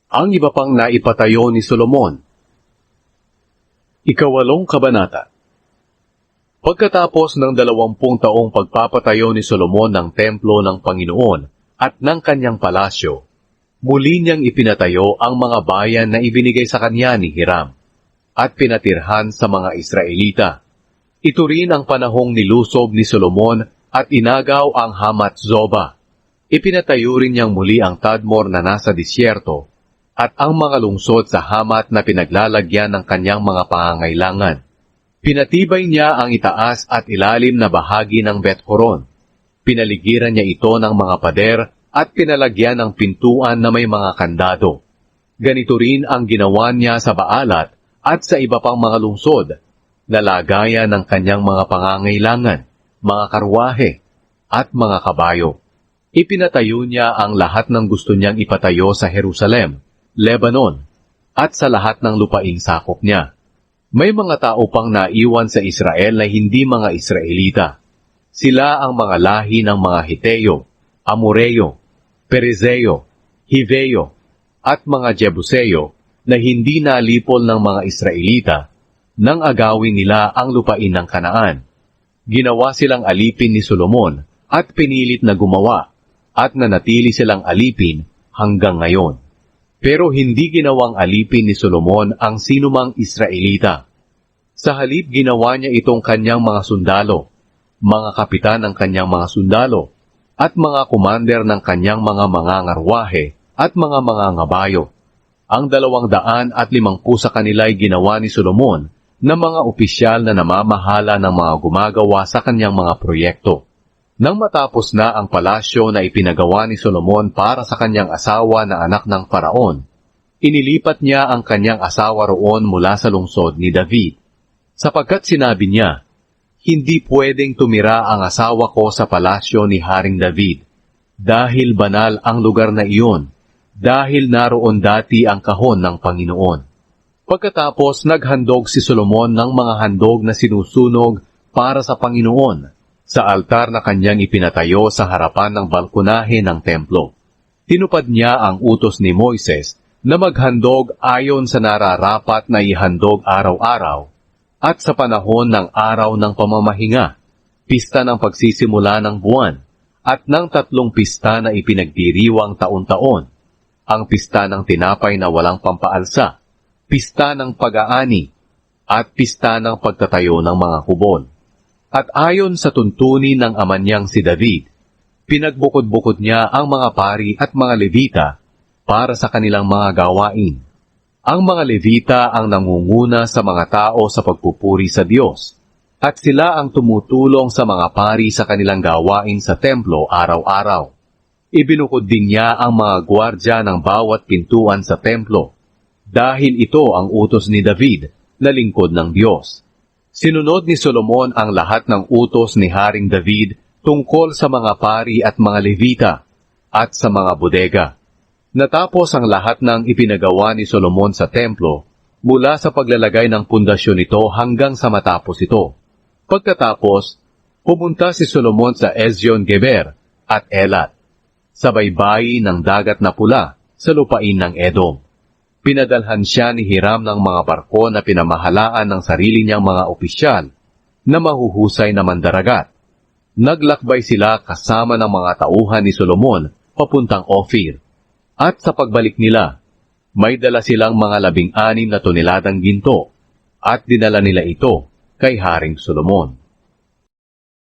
Ang iba pang naipatayo ni Solomon. Ikawalong kabanata. Pagkatapos ng 20 taong pagpapatayo ni Solomon ng templo ng Panginoon at ng kanyang palasyo, muli niyang ipinatayo ang mga bayan na ibinigay sa kanya ni Hiram at pinatirhan sa mga Israelita. Ito rin ang panahong nilusob ni Solomon at inagaw ang Hamat-zoba. Ipinatayo rin niyang muli ang Tadmor na nasa disyerto at ang mga lungsod sa Hamat na pinaglalagyan ng kanyang mga pangangailangan. Pinatibay niya ang itaas at ilalim na bahagi ng Bet-horon. Pinaligiran niya ito ng mga pader at pinalagyan ng pintuan na may mga kandado. Ganito rin ang ginawa niya sa Baalat at sa iba pang mga lungsod, na lagayan ng kanyang mga pangangailangan, mga karwahe, at mga kabayo. Ipinatayo niya ang lahat ng gusto niyang ipatayo sa Jerusalem, Lebanon, at sa lahat ng lupaing sakop niya. May mga tao pang naiwan sa Israel na hindi mga Israelita. Sila ang mga lahi ng mga Hiteo, Amoreo, Perezeo, Hiveo, at mga Jebuseo na hindi nalipol ng mga Israelita nang agawin nila ang lupain ng Kanaan. Ginawa silang alipin ni Solomon at pinilit na gumawa at nanatili silang alipin hanggang ngayon. Pero hindi ginawang alipin ni Solomon ang sinumang Israelita. Sa halip ginawa niya itong kanyang mga sundalo, mga kapitan ng kanyang mga sundalo, at mga kumander ng kanyang mga mangangarwahe at mga mangangabayo. Ang 250 sa kanila ay ginawa ni Solomon na mga opisyal na namamahala ng mga gumagawa sa kanyang mga proyekto. Nang matapos na ang palasyo na ipinagawa ni Solomon para sa kanyang asawa na anak ng Paraon, inilipat niya ang kanyang asawa roon mula sa lungsod ni David. Sapagkat sinabi niya, "Hindi pwedeng tumira ang asawa ko sa palasyo ni Haring David, dahil banal ang lugar na iyon, dahil naroon dati ang kahon ng Panginoon." Pagkatapos naghandog si Solomon ng mga handog na sinusunog para sa Panginoon sa altar na kanyang ipinatayo sa harapan ng balkonahe ng templo. Tinupad niya ang utos ni Moises na maghandog ayon sa nararapat na ihandog araw-araw at sa panahon ng araw ng pamamahinga, pista ng pagsisimula ng buwan, at ng 3 pista na ipinagdiriwang taon-taon, ang pista ng tinapay na walang pampaalsa, pista ng pag-aani, at pista ng pagtatayo ng mga kubon. At ayon sa tuntunin ng ama niyang si David, pinagbukod-bukod niya ang mga pari at mga Levita para sa kanilang mga gawain. Ang mga Levita ang nangunguna sa mga tao sa pagpupuri sa Diyos, at sila ang tumutulong sa mga pari sa kanilang gawain sa templo araw-araw. Ibinukod din niya ang mga gwardya ng bawat pintuan sa templo, dahil ito ang utos ni David na lingkod ng Diyos. Sinunod ni Solomon ang lahat ng utos ni Haring David tungkol sa mga pari at mga Levita at sa mga bodega. Natapos ang lahat ng ipinagawa ni Solomon sa templo mula sa paglalagay ng pundasyon nito hanggang sa matapos ito. Pagkatapos, pumunta si Solomon sa Ezion-Geber at Elat, sa baybayin ng dagat na pula sa lupain ng Edom. Pinadalhan siya ni Hiram ng mga barko na pinamahalaan ng sarili niyang mga opisyal na mahuhusay na mandaragat. Naglakbay sila kasama ng mga tauhan ni Solomon papuntang Ophir. At sa pagbalik nila, may dala silang mga 16 na toneladang ginto at dinala nila ito kay Haring Solomon.